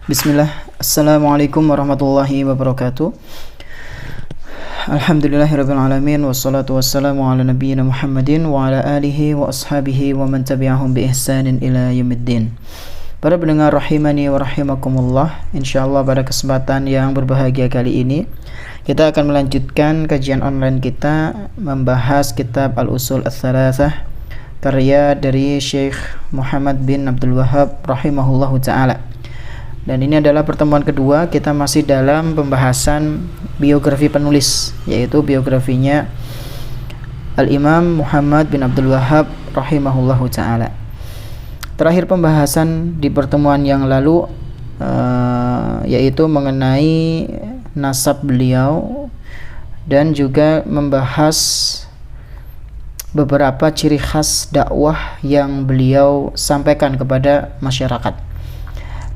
Bismillah, Assalamualaikum warahmatullahi wabarakatuh. Alhamdulillahirrabbilalamin. Wassalatu wassalamu ala nabiyyina Muhammadin wa ala alihi wa ashabihi wa man tabi'ahum bi ihsanin ila yaumiddin. Para pendengar rahimani wa rahimakumullah, insyaallah pada kesempatan yang berbahagia kali ini kita akan melanjutkan kajian online kita membahas kitab Al-Usul Ats-Tsalatsah karya dari Syekh Muhammad bin Abdul Wahhab rahimahullahu taala. Dan ini adalah pertemuan kedua, kita masih dalam pembahasan biografi penulis, yaitu biografinya Al-Imam Muhammad bin Abdul Wahhab rahimahullahu ta'ala. Terakhir pembahasan di pertemuan yang lalu yaitu mengenai nasab beliau dan juga membahas beberapa ciri khas dakwah yang beliau sampaikan kepada masyarakat.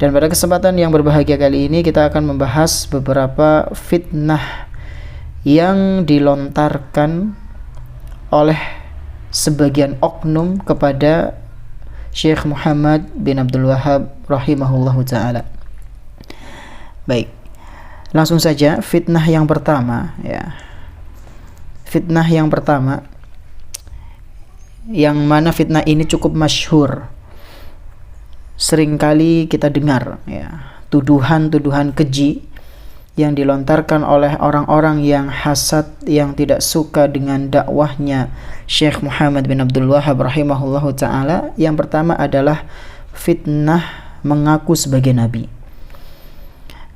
Dan pada kesempatan yang berbahagia kali ini kita akan membahas beberapa fitnah yang dilontarkan oleh sebagian oknum kepada Syekh Muhammad bin Abdul Wahhab rahimahullahu ta'ala. Baik, langsung saja fitnah yang pertama ya. Fitnah yang pertama, yang mana fitnah ini cukup masyhur, seringkali kita dengar ya, tuduhan-tuduhan keji yang dilontarkan oleh orang-orang yang hasad, yang tidak suka dengan dakwahnya Syekh Muhammad bin Abdul Wahhab rahimahullahu ta'ala. Yang pertama adalah fitnah mengaku sebagai nabi.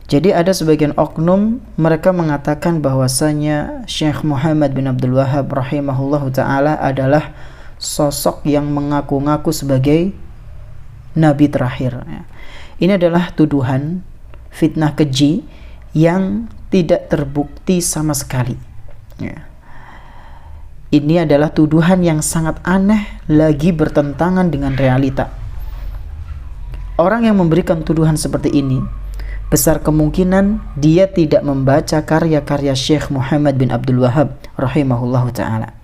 Jadi ada sebagian oknum mereka mengatakan bahwasanya Syekh Muhammad bin Abdul Wahhab rahimahullahu ta'ala adalah sosok yang mengaku-ngaku sebagai nabi terakhir. Ini adalah tuduhan fitnah keji yang tidak terbukti sama sekali. Ini adalah tuduhan yang sangat aneh lagi bertentangan dengan realita. Orang yang memberikan tuduhan seperti ini besar kemungkinan dia tidak membaca karya-karya Syekh Muhammad bin Abdul Wahhab rahimahullahu ta'ala.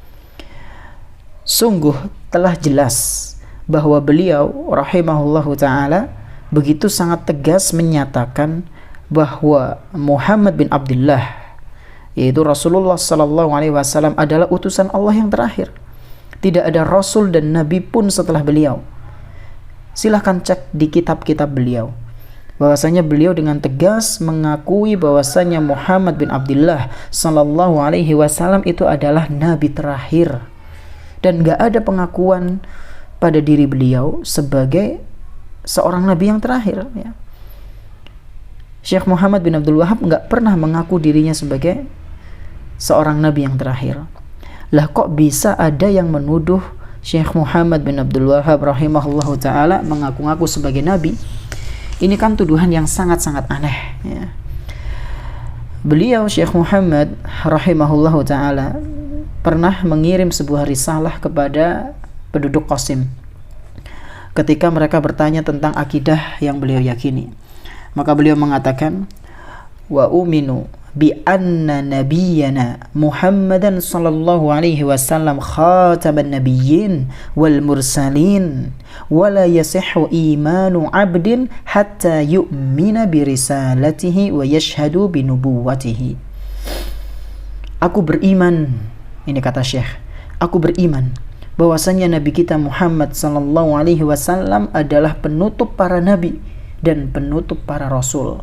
Sungguh telah jelas bahwa beliau rahimahullahu ta'ala begitu sangat tegas menyatakan bahwa Muhammad bin Abdullah, yaitu Rasulullah sallallahu alaihi wasallam, adalah utusan Allah yang terakhir. Tidak ada rasul dan nabi pun setelah beliau. Silahkan cek di kitab-kitab beliau bahwasanya beliau dengan tegas mengakui bahwasanya Muhammad bin Abdullah sallallahu alaihi wasallam itu adalah nabi terakhir, dan gak ada pengakuan pada diri beliau sebagai seorang nabi yang terakhir ya. Syekh Muhammad bin Abdul Wahhab nggak pernah mengaku dirinya sebagai seorang nabi yang terakhir. Lah kok bisa ada yang menuduh Syekh Muhammad bin Abdul Wahhab rahimahullahu ta'ala mengaku-ngaku sebagai nabi? Ini kan tuduhan yang sangat-sangat aneh ya. Beliau Syekh Muhammad rahimahullahu ta'ala pernah mengirim sebuah risalah kepada penduduk Qasim ketika mereka bertanya tentang akidah yang beliau yakini. Maka beliau mengatakan, wa uminu bi anna nabiyyana Muhammadan sallallahu alaihi wasallam khataman nabiyyin wal mursalin wa la yasihhu imanu 'abdin hatta yu'mina bi risalatihi wa yashhadu bi nubuwwatihi. Aku beriman, ini kata Syekh, aku beriman bahwasanya Nabi kita Muhammad sallallahu alaihi wasallam adalah penutup para nabi dan penutup para rasul.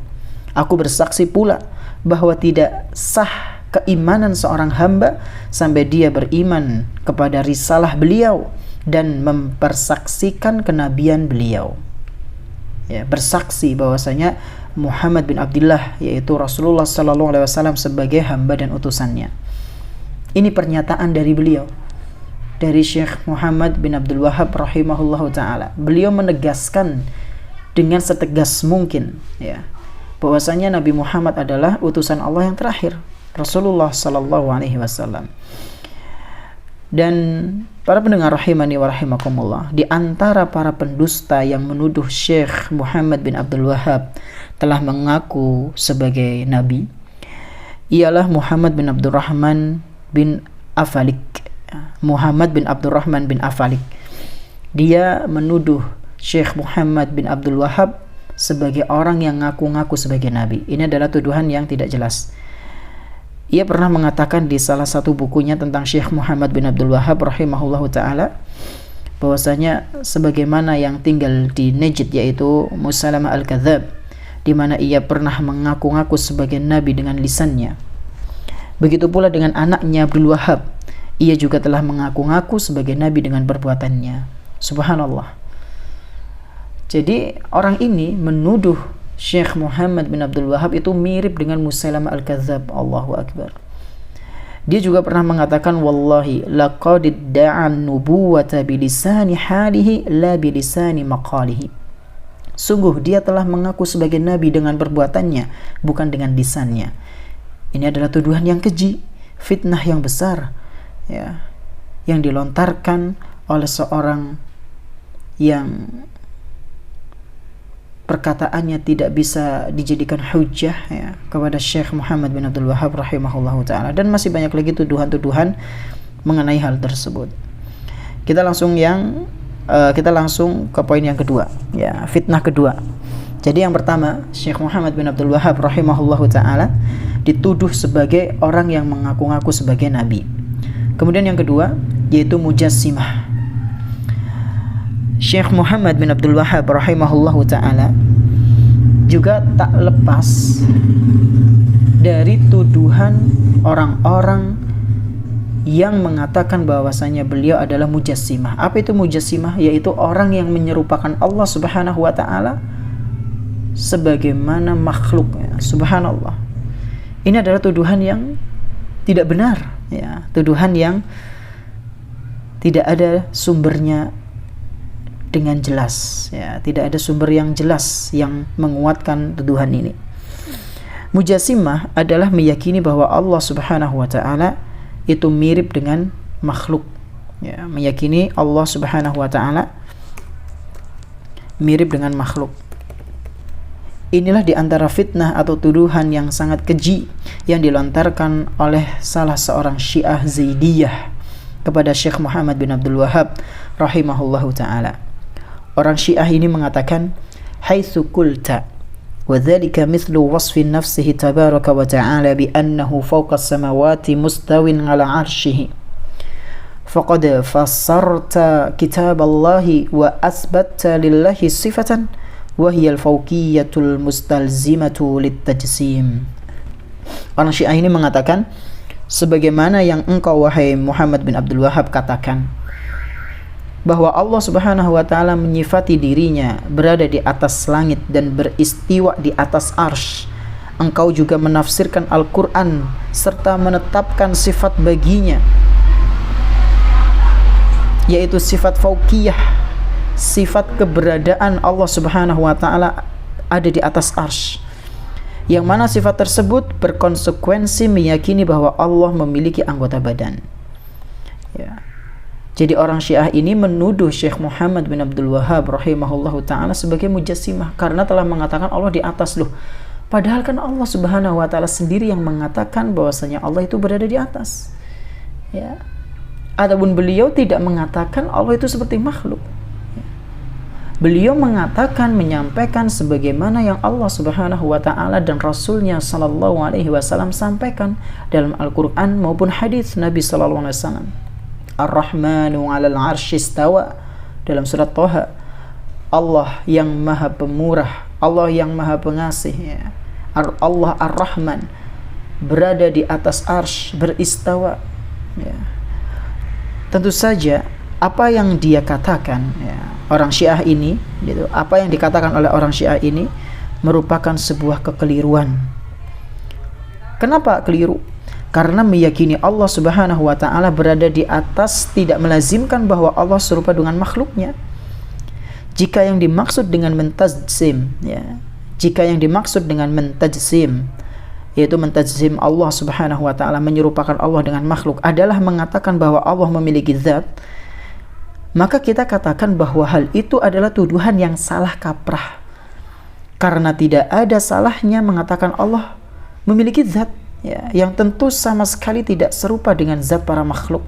Aku bersaksi pula bahwa tidak sah keimanan seorang hamba sampai dia beriman kepada risalah beliau dan mempersaksikan kenabian beliau. Ya, bersaksi bahwasanya Muhammad bin Abdullah, yaitu Rasulullah sallallahu alaihi wasallam, sebagai hamba dan utusannya. Ini pernyataan dari beliau, dari Syekh Muhammad bin Abdul Wahhab rahimahullahu ta'ala. Beliau menegaskan dengan setegas mungkin ya, bahwasanya Nabi Muhammad adalah utusan Allah yang terakhir, Rasulullah sallallahu alaihi wasallam. Dan para pendengar rahimani wa rahimakumullah, di antara para pendusta yang menuduh Syekh Muhammad bin Abdul Wahhab telah mengaku sebagai nabi ialah Muhammad bin Abdurrahman bin Afalik. Muhammad bin Abdurrahman bin Afalik, dia menuduh Syekh Muhammad bin Abdul Wahhab sebagai orang yang ngaku-ngaku sebagai nabi. Ini adalah tuduhan yang tidak jelas. Ia pernah mengatakan di salah satu bukunya tentang Syekh Muhammad bin Abdul Wahhab rahimahullahu ta'ala, bahwasanya sebagaimana yang tinggal di Najd yaitu Musailamah al-Kadzdzab, di mana ia pernah mengaku-ngaku sebagai nabi dengan lisannya. Begitu pula dengan anaknya Abdul Wahhab, ia juga telah mengaku-ngaku sebagai nabi dengan perbuatannya. Subhanallah. Jadi orang ini menuduh Syekh Muhammad bin Abdul Wahhab itu mirip dengan Musailamah al-Kadzdzab. Allahu Akbar. Dia juga pernah mengatakan, wallahi laqad idda'a an-nubuwata bilisani halihi la bilisani maqalihi. Sungguh dia telah mengaku sebagai nabi dengan perbuatannya, bukan dengan lisannya. Ini adalah tuduhan yang keji, fitnah yang besar, ya, yang dilontarkan oleh seorang yang perkataannya tidak bisa dijadikan hujjah, ya, kepada Syekh Muhammad bin Abdul Wahhab rahimahullahu ta'ala. Dan masih banyak lagi tuduhan-tuduhan mengenai hal tersebut. Kita langsung ke poin yang kedua, ya, fitnah kedua. Jadi yang pertama, Syekh Muhammad bin Abdul Wahhab rahimahullahu ta'ala dituduh sebagai orang yang mengaku-ngaku sebagai nabi. Kemudian yang kedua yaitu mujassimah. Syekh Muhammad bin Abdul Wahhab rahimahullahu ta'ala juga tak lepas dari tuduhan orang-orang yang mengatakan bahwasanya beliau adalah mujassimah. Apa itu mujassimah? Yaitu orang yang menyerupakan Allah subhanahu wa ta'ala sebagaimana makhluknya. Subhanallah. Ini adalah tuduhan yang tidak benar, ya, tuduhan yang tidak ada sumbernya dengan jelas, ya, tidak ada sumber yang jelas yang menguatkan tuduhan ini. Mujassimah adalah meyakini bahwa Allah subhanahu wa ta'ala itu mirip dengan makhluk, ya, meyakini Allah subhanahu wa ta'ala mirip dengan makhluk. Inilah diantara fitnah atau tuduhan yang sangat keji yang dilontarkan oleh salah seorang Syiah Zaidiyah kepada Syekh Muhammad bin Abdul Wahhab rahimahullahu ta'ala. Orang Syiah ini mengatakan, haitsu qulta wa dzalika mithlu wasfi nafsihi tabaraka wa ta'ala bi annahu fawqa as-samawati mustawin 'ala 'arsyihi faqad fassarta kitab Allah wa asbatta lillahi sifatan wa hiya al-fawqiyatul mustalzimatu lit-tajsim. Orang Syiah ini mengatakan, sebagaimana yang engkau wahai Muhammad bin Abdul Wahhab katakan bahwa Allah subhanahu wa ta'ala menyifati dirinya berada di atas langit dan beristiwa di atas arsy, engkau juga menafsirkan Al-Quran serta menetapkan sifat baginya, yaitu sifat fauqiyah, sifat keberadaan Allah subhanahu wa ta'ala ada di atas arsy, yang mana sifat tersebut berkonsekuensi meyakini bahwa Allah memiliki anggota badan, ya. Jadi orang Syiah ini menuduh Syekh Muhammad bin Abdul Wahhab rahimahullahu ta'ala sebagai mujassimah karena telah mengatakan Allah di atas. Loh, padahal kan Allah subhanahu wa ta'ala sendiri yang mengatakan bahwasanya Allah itu berada di atas, ya. Adapun beliau tidak mengatakan Allah itu seperti makhluk. Beliau mengatakan, menyampaikan sebagaimana yang Allah subhanahu wa ta'ala dan Rasulnya sallallahu alaihi wasallam sampaikan dalam Al-Quran maupun hadis Nabi sallallahu alaihi wasallam. Ar-Rahmanu 'alal 'arsy istawa, dalam surat Thaha. Allah yang maha pemurah, Allah yang maha pengasih, ya. Allah Ar-Rahman berada di atas arsy, beristawa, ya. Tentu saja apa yang dia katakan, ya, orang Syiah ini, gitu, apa yang dikatakan oleh orang Syiah ini merupakan sebuah kekeliruan. Kenapa keliru? Karena meyakini Allah subhanahu wa ta'ala berada di atas tidak melazimkan bahwa Allah serupa dengan makhluknya. Jika yang dimaksud dengan mentajsim, ya, jika yang dimaksud dengan mentajsim, yaitu mentajsim Allah subhanahu wa ta'ala, menyerupakan Allah dengan makhluk, adalah mengatakan bahwa Allah memiliki zat, maka kita katakan bahwa hal itu adalah tuduhan yang salah kaprah. Karena tidak ada salahnya mengatakan Allah memiliki zat, ya, yang tentu sama sekali tidak serupa dengan zat para makhluk.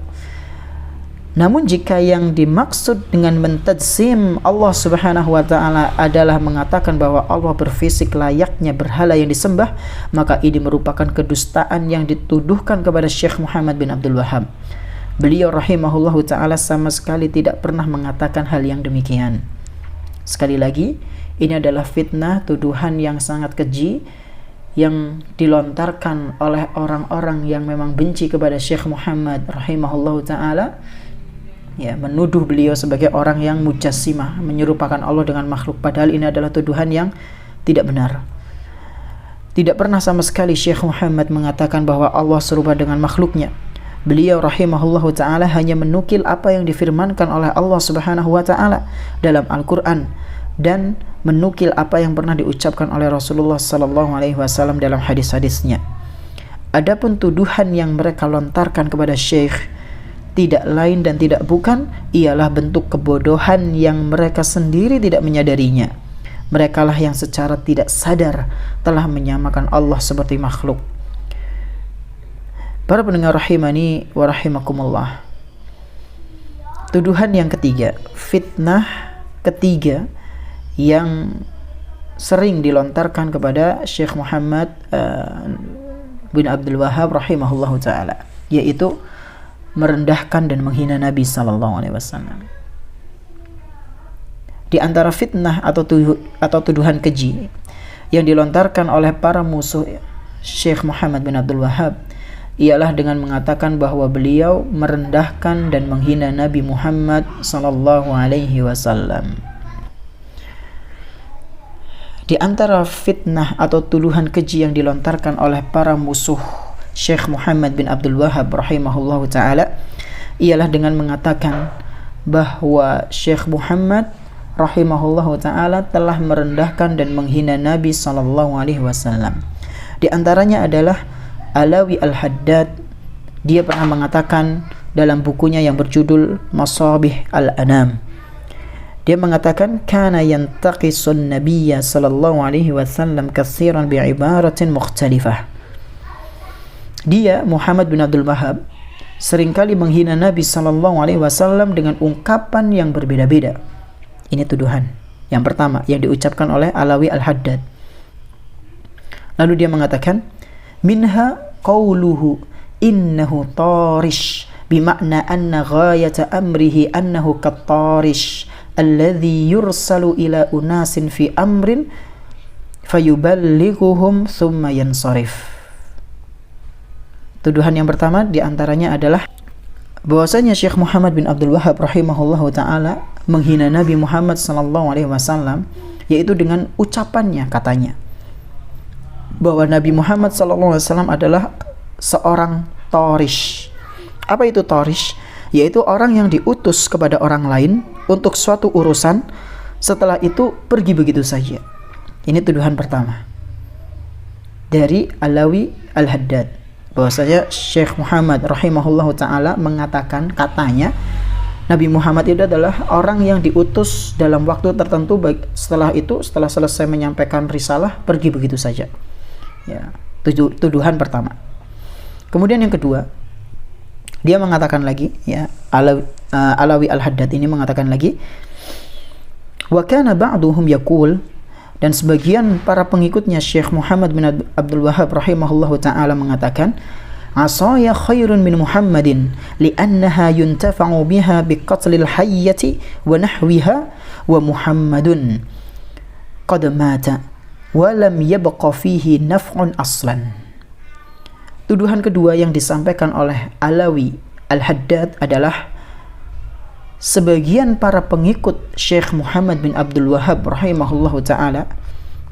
Namun jika yang dimaksud dengan mentajsim Allah Subhanahu wa taala adalah mengatakan bahwa Allah berfisik layaknya berhala yang disembah, maka ini merupakan kedustaan yang dituduhkan kepada Syekh Muhammad bin Abdul Wahhab. Beliau rahimahullahu taala sama sekali tidak pernah mengatakan hal yang demikian. Sekali lagi, ini adalah fitnah, tuduhan yang sangat keji yang dilontarkan oleh orang-orang yang memang benci kepada Syekh Muhammad rahimahullahu taala, ya, menuduh beliau sebagai orang yang mujassimah, menyerupakan Allah dengan makhluk, padahal ini adalah tuduhan yang tidak benar. Tidak pernah sama sekali Syekh Muhammad mengatakan bahwa Allah serupa dengan makhluknya. Beliau rahimahullahu taala hanya menukil apa yang difirmankan oleh Allah Subhanahu wa taala dalam Al-Qur'an dan menukil apa yang pernah diucapkan oleh Rasulullah sallallahu alaihi wasallam dalam hadis-hadisnya. Adapun tuduhan yang mereka lontarkan kepada Syekh tidak lain dan tidak bukan ialah bentuk kebodohan yang mereka sendiri tidak menyadarinya. Merekalah yang secara tidak sadar telah menyamakan Allah seperti makhluk. Para pendengar rahimani wa rahimakumullah. Tuduhan yang ketiga, fitnah ketiga yang sering dilontarkan kepada Syekh Muhammad bin Abdul Wahhab rahimahullahu taala, yaitu merendahkan dan menghina Nabi sallallahu alaihi wasallam. Di antara fitnah atau tuduhan keji yang dilontarkan oleh para musuh Syekh Muhammad bin Abdul Wahhab ialah dengan mengatakan bahwa beliau merendahkan dan menghina Nabi Muhammad sallallahu alaihi wasallam. Di antara fitnah atau tuduhan keji yang dilontarkan oleh para musuh Syekh Muhammad bin Abdul Wahhab rahimahullahu taala ialah dengan mengatakan bahwa Syekh Muhammad rahimahullahu taala telah merendahkan dan menghina Nabi sallallahu alaihi wasallam. Di antaranya adalah Alawi Al-Haddad. Dia pernah mengatakan dalam bukunya yang berjudul Masabih Al-Anam, dia mengatakan kana yantaqisun nabiyya sallallahu alaihi wasallam katsiran bi'ibaratin mukhtalifah. Dia, Muhammad bin Abdul Wahhab, seringkali menghina Nabi sallallahu alaihi wasallam dengan ungkapan yang berbeda-beda. Ini tuduhan yang pertama yang diucapkan oleh Alawi Al-Haddad. Lalu dia mengatakan, minha qawluhu innahu tarish, bima'na anna ghayata amrihi annahu kattarish alladhi yursalu ila unasin fi amrin fayuballighuhum thumma yansarif. Tuduhan yang pertama diantaranya adalah bahwasanya Syekh Muhammad bin Abdul Wahhab rahimahullahu taala menghina Nabi Muhammad sallallahu alaihi wasallam, yaitu dengan ucapannya, katanya bahwa Nabi Muhammad sallallahu alaihi wasallam adalah seorang tarish. Apa itu tarish? Yaitu orang yang diutus kepada orang lain untuk suatu urusan, setelah itu pergi begitu saja. Ini tuduhan pertama dari Alawi Al-Haddad, bahwasanya Syekh Muhammad rahimahullahu taala mengatakan, katanya Nabi Muhammad itu adalah orang yang diutus dalam waktu tertentu, setelah itu setelah selesai menyampaikan risalah pergi begitu saja. Ya, tuduhan pertama. Kemudian yang kedua, dia mengatakan lagi, ya, Alawi Al-Haddad ini mengatakan lagi, wa kana ba'duhum yaqul, dan sebagian para pengikutnya Syekh Muhammad bin Abdul Wahhab rahimahullahu taala mengatakan, asaya khairun min Muhammadin li'annaha yuntafa'u biha biqatlil hayyati wa nahwiha wa Muhammadun qad mata wa lam yabqa fihi naf'un aslan. Tuduhan kedua yang disampaikan oleh Alawi Al-Haddad adalah sebagian para pengikut Syekh Muhammad bin Abdul Wahhab rahimahullahu ta'ala,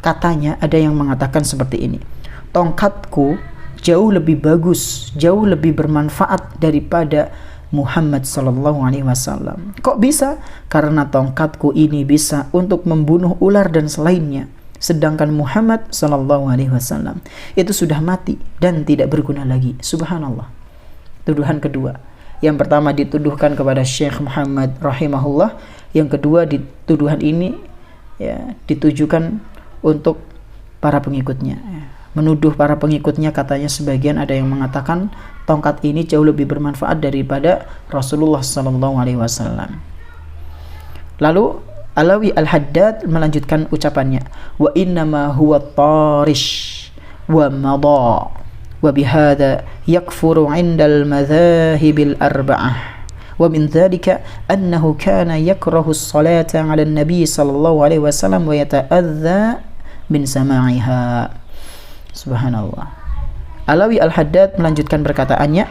katanya ada yang mengatakan seperti ini, tongkatku jauh lebih bagus, jauh lebih bermanfaat daripada Muhammad sallallahu alaihi wasallam. Kok bisa? Karena tongkatku ini bisa untuk membunuh ular dan selainnya, sedangkan Muhammad sallallahu alaihi wasallam itu sudah mati dan tidak berguna lagi. Subhanallah. Tuduhan kedua. Yang pertama dituduhkan kepada Syekh Muhammad rahimahullah, yang kedua tuduhan ini, ya, ditujukan untuk para pengikutnya, ya, menuduh para pengikutnya, katanya sebagian ada yang mengatakan tongkat ini jauh lebih bermanfaat daripada Rasulullah SAW. Lalu Alawi Al-Haddad melanjutkan ucapannya, wa innama huwa tarish wa madha wa bihadha yakfuru 'inda al-madhahibil arba'ah wa min dhalika annahu kana yakrahu as-salata 'ala an-nabi sallallahu alaihi wasallam wa yata'adza min sama'iha. Subhanallah. Alawi Al-Haddad melanjutkan perkataannya,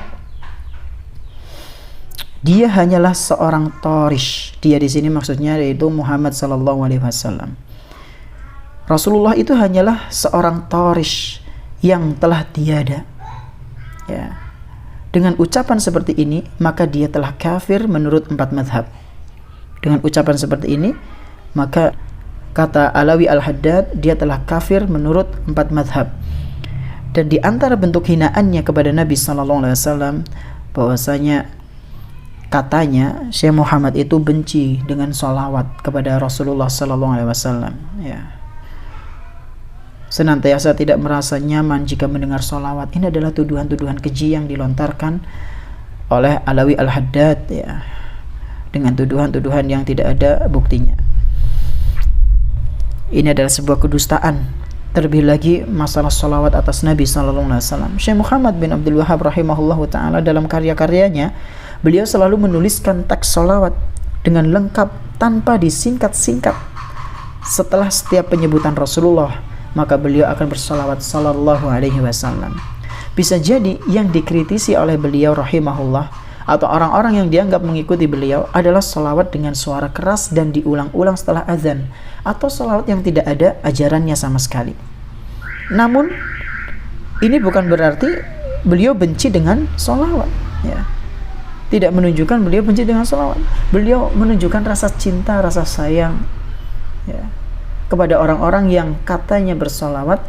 dia hanyalah seorang tarish. Dia di sini maksudnya yaitu Muhammad sallallahu alaihi wasallam. Rasulullah itu hanyalah seorang tarish yang telah tiada. Ya. Dengan ucapan seperti ini, maka dia telah kafir menurut 4 mazhab. Dengan ucapan seperti ini, maka kata Alawi Al-Haddad, dia telah kafir menurut 4 mazhab. Dan di antara bentuk hinaannya kepada Nabi sallallahu alaihi wasallam, bahwasanya katanya Syekh Muhammad itu benci dengan sholawat kepada Rasulullah sallallahu alaihi wasallam, ya. Senantiasa tidak merasa nyaman jika mendengar sholawat. Ini adalah tuduhan-tuduhan keji yang dilontarkan oleh Alawi Al-Haddad, ya, dengan tuduhan-tuduhan yang tidak ada buktinya. Ini adalah sebuah kedustaan. Terlebih lagi masalah sholawat atas Nabi sallallahu alaihi wasallam. Syekh Muhammad bin Abdul Wahhab rahimahullahu taala dalam karya-karyanya, beliau selalu menuliskan teks sholawat dengan lengkap tanpa disingkat-singkat. Setelah setiap penyebutan Rasulullah, maka beliau akan bersolawat sallallahu alaihi wasallam. Bisa jadi yang dikritisi oleh beliau rahimahullah atau orang-orang yang dianggap mengikuti beliau adalah sholawat dengan suara keras dan diulang-ulang setelah azan, atau sholawat yang tidak ada ajarannya sama sekali. Namun ini bukan berarti beliau benci dengan sholawat, ya. Tidak menunjukkan beliau benci dengan sholawat. Beliau menunjukkan rasa cinta, rasa sayang, ya, kepada orang-orang yang katanya bersolawat,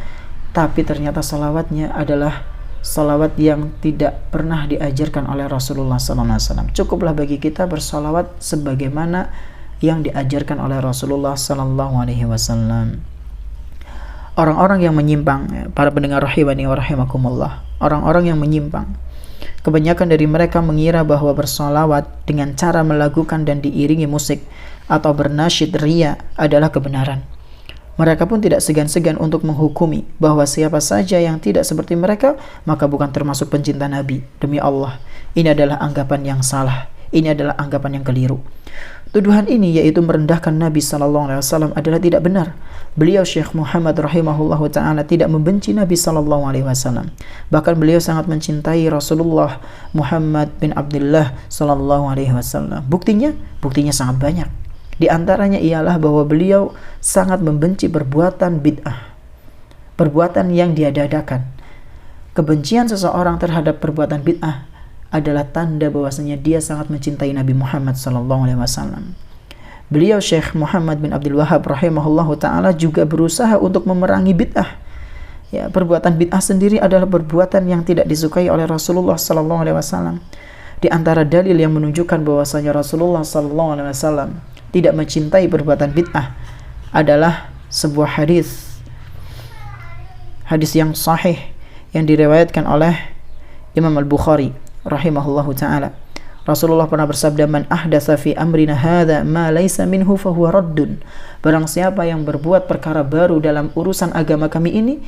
tapi ternyata solawatnya adalah solawat yang tidak pernah diajarkan oleh Rasulullah SAW. Cukuplah bagi kita bersolawat sebagaimana yang diajarkan oleh Rasulullah SAW. Orang-orang yang menyimpang, para pendengar rahimani wa rahimakumullah, orang-orang yang menyimpang, kebanyakan dari mereka mengira bahwa bersolawat dengan cara melakukan dan diiringi musik atau bernasyid riya adalah kebenaran. Mereka pun tidak segan-segan untuk menghukumi bahwa siapa saja yang tidak seperti mereka, maka bukan termasuk pencinta Nabi. Demi Allah, ini adalah anggapan yang salah. Ini adalah anggapan yang keliru. Tuduhan ini, yaitu merendahkan Nabi SAW, adalah tidak benar. Beliau Syekh Muhammad rahimahullahu ta'ala tidak membenci Nabi SAW. Bahkan beliau sangat mencintai Rasulullah Muhammad bin Abdullah SAW. Buktinya sangat banyak. Di antaranya ialah bahwa beliau sangat membenci perbuatan bid'ah, perbuatan yang diada-adakan. Kebencian seseorang terhadap perbuatan bid'ah adalah tanda bahwasanya dia sangat mencintai Nabi Muhammad SAW. Beliau Syekh Muhammad bin Abdul Wahhab rahimahullahu ta'ala juga berusaha untuk memerangi bid'ah. Ya, perbuatan bid'ah sendiri adalah perbuatan yang tidak disukai oleh Rasulullah SAW. Di antara dalil yang menunjukkan bahwasanya Rasulullah SAW tidak mencintai perbuatan bid'ah adalah sebuah hadis yang sahih yang diriwayatkan oleh Imam Al-Bukhari rahimahullahu ta'ala. Rasulullah pernah bersabda, man ahdatsa fi amrina hadza ma laysa minhu fahuwa raddun. Barang siapa yang berbuat perkara baru dalam urusan agama kami ini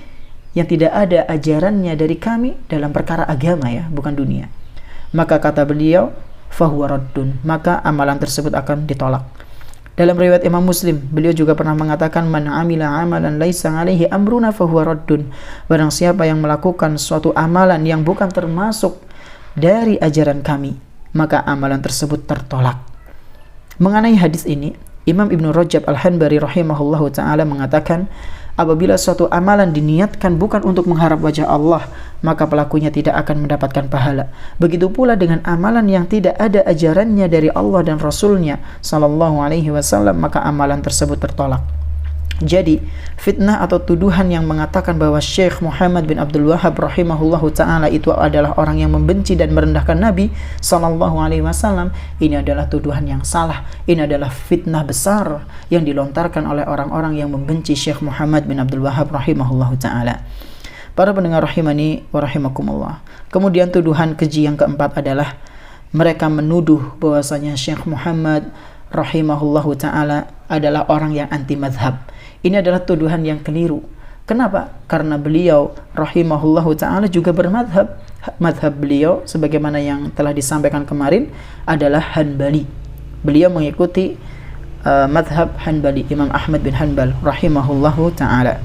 yang tidak ada ajarannya dari kami dalam perkara agama, ya, bukan dunia, maka kata beliau fahuwa raddun, maka amalan tersebut akan ditolak. Dalam riwayat Imam Muslim, beliau juga pernah mengatakan, man amila amalan laisa alaihi amruna fahuwa raddun. Barang siapa yang melakukan suatu amalan yang bukan termasuk dari ajaran kami, maka amalan tersebut tertolak. Mengenai hadis ini, Imam Ibn Rajab Al-Hanbali rahimahullahu ta'ala mengatakan, apabila suatu amalan diniatkan bukan untuk mengharap wajah Allah, maka pelakunya tidak akan mendapatkan pahala. Begitu pula dengan amalan yang tidak ada ajarannya dari Allah dan Rasulnya sallallahu alaihi wasallam, maka amalan tersebut tertolak. Jadi, fitnah atau tuduhan yang mengatakan bahwa Syekh Muhammad bin Abdul Wahhab rahimahullahu ta'ala itu adalah orang yang membenci dan merendahkan Nabi sallallahu alaihi wasallam, ini adalah tuduhan yang salah. Ini adalah fitnah besar yang dilontarkan oleh orang-orang yang membenci Syekh Muhammad bin Abdul Wahhab rahimahullahu ta'ala. Para pendengar rahimani wa rahimakumullah. Kemudian tuduhan keji yang keempat adalah mereka menuduh bahwasanya Syekh Muhammad rahimahullahu ta'ala adalah orang yang anti madhab. Ini adalah tuduhan yang keliru. Kenapa? Karena beliau rahimahullahu ta'ala juga bermadhab. Madhab beliau sebagaimana yang telah disampaikan kemarin adalah Hanbali. Beliau mengikuti madhab Hanbali, Imam Ahmad bin Hanbal rahimahullahu ta'ala.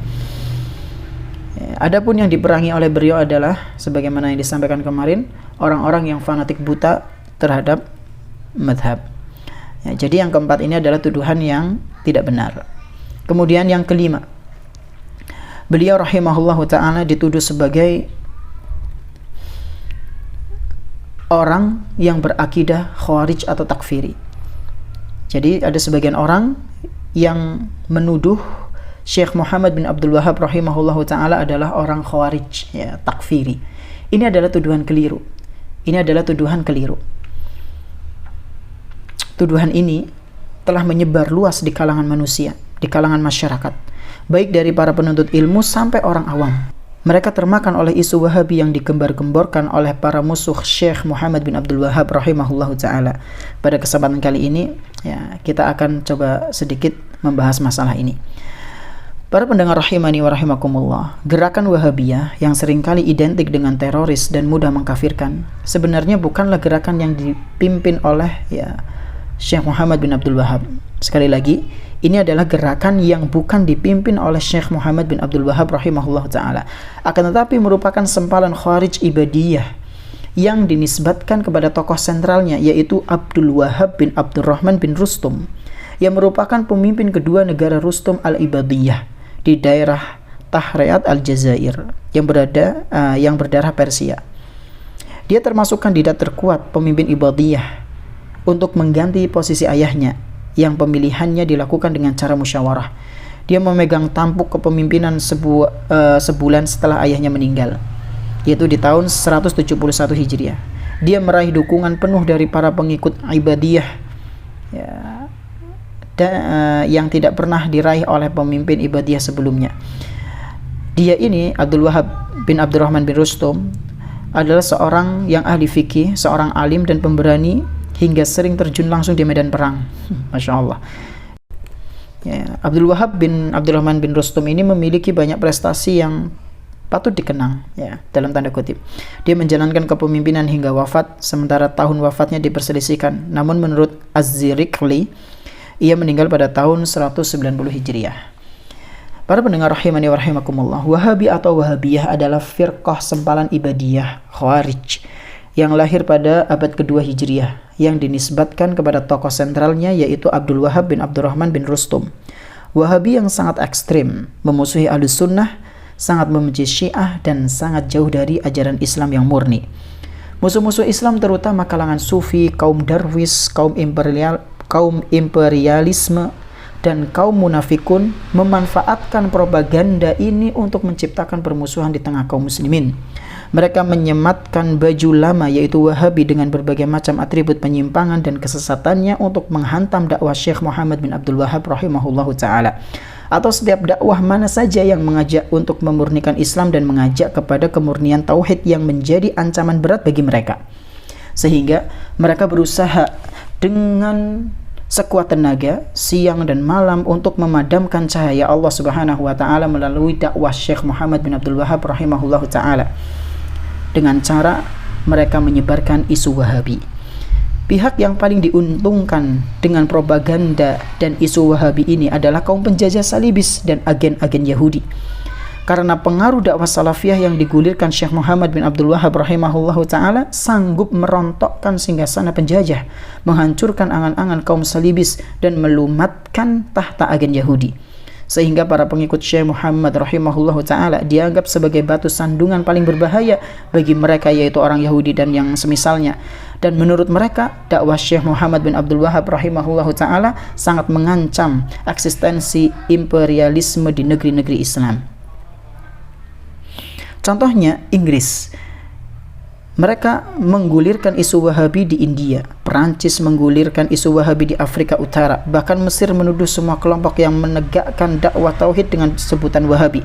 Adapun yang diperangi oleh beliau adalah sebagaimana yang disampaikan kemarin, orang-orang yang fanatik buta terhadap madhab. Jadi yang keempat ini adalah tuduhan yang tidak benar. Kemudian yang kelima, beliau rahimahullahu ta'ala dituduh sebagai orang yang berakidah khawarij atau takfiri. Jadi ada sebagian orang yang menuduh Syekh Muhammad bin Abdul Wahab rahimahullahu ta'ala adalah orang khawarij, ya, takfiri. Ini adalah tuduhan keliru. Ini adalah tuduhan keliru. Tuduhan ini telah menyebar luas di kalangan manusia, di kalangan masyarakat, baik dari para penuntut ilmu sampai orang awam. Mereka termakan oleh isu Wahabi yang digembar-gemborkan oleh para musuh Syekh Muhammad bin Abdul Wahab rahimahullahu ta'ala. Pada kesempatan kali ini, ya, kita akan coba sedikit membahas masalah ini. Para pendengar rahimani wa rahimakumullah, gerakan Wahabiyah yang seringkali identik dengan teroris dan mudah mengkafirkan sebenarnya bukanlah gerakan yang dipimpin oleh, ya, Syekh Muhammad bin Abdul Wahab. Sekali lagi, ini adalah gerakan yang bukan dipimpin oleh Syekh Muhammad bin Abdul Wahab rahimahullah ta'ala, akan tetapi merupakan sempalan khawarij ibadiyah yang dinisbatkan kepada tokoh sentralnya, yaitu Abdul Wahab bin Abdurrahman bin Rustum, yang merupakan pemimpin kedua negara Rustum al-Ibadiyah di daerah Tahriat al-Jazair yang berdarah Persia. Dia termasuk kandidat terkuat pemimpin Ibadiyah untuk mengganti posisi ayahnya yang pemilihannya dilakukan dengan cara musyawarah. Dia memegang tampuk kepemimpinan sebulan setelah ayahnya meninggal, yaitu di tahun 171 Hijriah. Dia meraih dukungan penuh dari para pengikut Ibadiyah, ya, yang tidak pernah diraih oleh pemimpin Ibadiyah sebelumnya. Dia ini, Abdul Wahab bin Abdurrahman bin Rustum, adalah seorang yang ahli fikih, seorang alim dan pemberani, hingga sering terjun langsung di medan perang. Masya Allah. Ya, Abdul Wahab bin Abdurrahman bin Rustum ini memiliki banyak prestasi yang patut dikenang, ya, dalam tanda kutip. Dia menjalankan kepemimpinan hingga wafat, sementara tahun wafatnya diperselisihkan. Namun menurut Az-Zirikli, ia meninggal pada tahun 190 Hijriah. Para pendengar rahimani wa rahimakumullah, Wahabi atau Wahabiyah adalah firqah sempalan ibadiyah khawarij yang lahir pada abad kedua Hijriah, yang dinisbatkan kepada tokoh sentralnya, yaitu Abdul Wahab bin Abdurrahman bin Rustum. Wahabi yang sangat ekstrim, memusuhi Ahlus Sunnah, sangat membenci Syiah, dan sangat jauh dari ajaran Islam yang murni. Musuh-musuh Islam terutama kalangan Sufi, kaum Darwis, kaum imperialisme, dan kaum munafikun memanfaatkan propaganda ini untuk menciptakan permusuhan di tengah kaum muslimin. Mereka menyematkan baju lama, yaitu Wahabi, dengan berbagai macam atribut penyimpangan dan kesesatannya untuk menghantam dakwah Syekh Muhammad bin Abdul Wahab rahimahullahu ta'ala, atau setiap dakwah mana saja yang mengajak untuk memurnikan Islam dan mengajak kepada kemurnian tauhid yang menjadi ancaman berat bagi mereka. Sehingga mereka berusaha dengan sekuat tenaga siang dan malam untuk memadamkan cahaya Allah Subhanahu wa taala melalui dakwah Syekh Muhammad bin Abdul Wahab rahimahullahu taala, dengan cara mereka menyebarkan isu Wahabi. Pihak yang paling diuntungkan dengan propaganda dan isu Wahabi ini adalah kaum penjajah salibis dan agen-agen Yahudi. Karena pengaruh dakwah salafiyah yang digulirkan Syekh Muhammad bin Abdul Wahab rahimahullahu ta'ala sanggup merontokkan singgasana penjajah, menghancurkan angan-angan kaum salibis, dan melumatkan tahta agen Yahudi. Sehingga para pengikut Syekh Muhammad rahimahullahu ta'ala dianggap sebagai batu sandungan paling berbahaya bagi mereka, yaitu orang Yahudi dan yang semisalnya. Dan menurut mereka, dakwah Syekh Muhammad bin Abdul Wahab rahimahullahu ta'ala sangat mengancam eksistensi imperialisme di negeri-negeri Islam. Contohnya Inggris. Mereka menggulirkan isu Wahabi di India, Perancis menggulirkan isu Wahabi di Afrika Utara, bahkan Mesir menuduh semua kelompok yang menegakkan dakwah tauhid dengan sebutan Wahabi.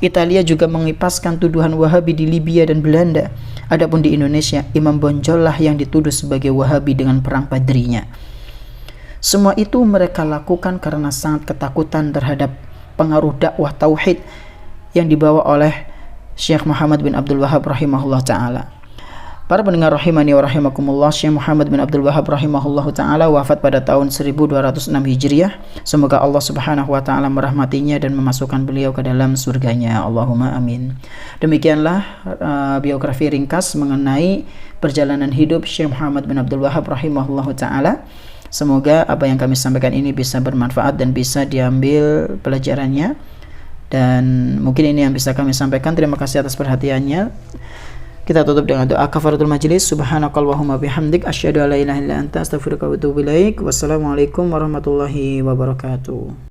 Italia juga mengipaskan tuduhan Wahabi di Libya dan Belanda. Adapun di Indonesia, Imam Bonjol lah yang dituduh sebagai Wahabi dengan perang Badrinya. Semua itu mereka lakukan karena sangat ketakutan terhadap pengaruh dakwah tauhid yang dibawa oleh Syekh Muhammad bin Abdul Wahab rahimahullah ta'ala. Para pendengar rahimani wa rahimakumullah, Syekh Muhammad bin Abdul Wahab rahimahullah ta'ala wafat pada tahun 1206 Hijriah. Semoga Allah subhanahu wa ta'ala merahmatinya dan memasukkan beliau ke dalam surganya. Allahumma amin. Demikianlah biografi ringkas mengenai perjalanan hidup Syekh Muhammad bin Abdul Wahab rahimahullah ta'ala. Semoga apa yang kami sampaikan ini bisa bermanfaat dan bisa diambil pelajarannya. Dan mungkin ini yang bisa kami sampaikan. Terima kasih atas perhatiannya. Kita tutup dengan doa kafaratul majlis. Subhanakallahumma bihamdik asyhadu an la ilaha illa anta astaghfiruka wa atubu ilaik. Wassalamualaikum warahmatullahi wabarakatuh.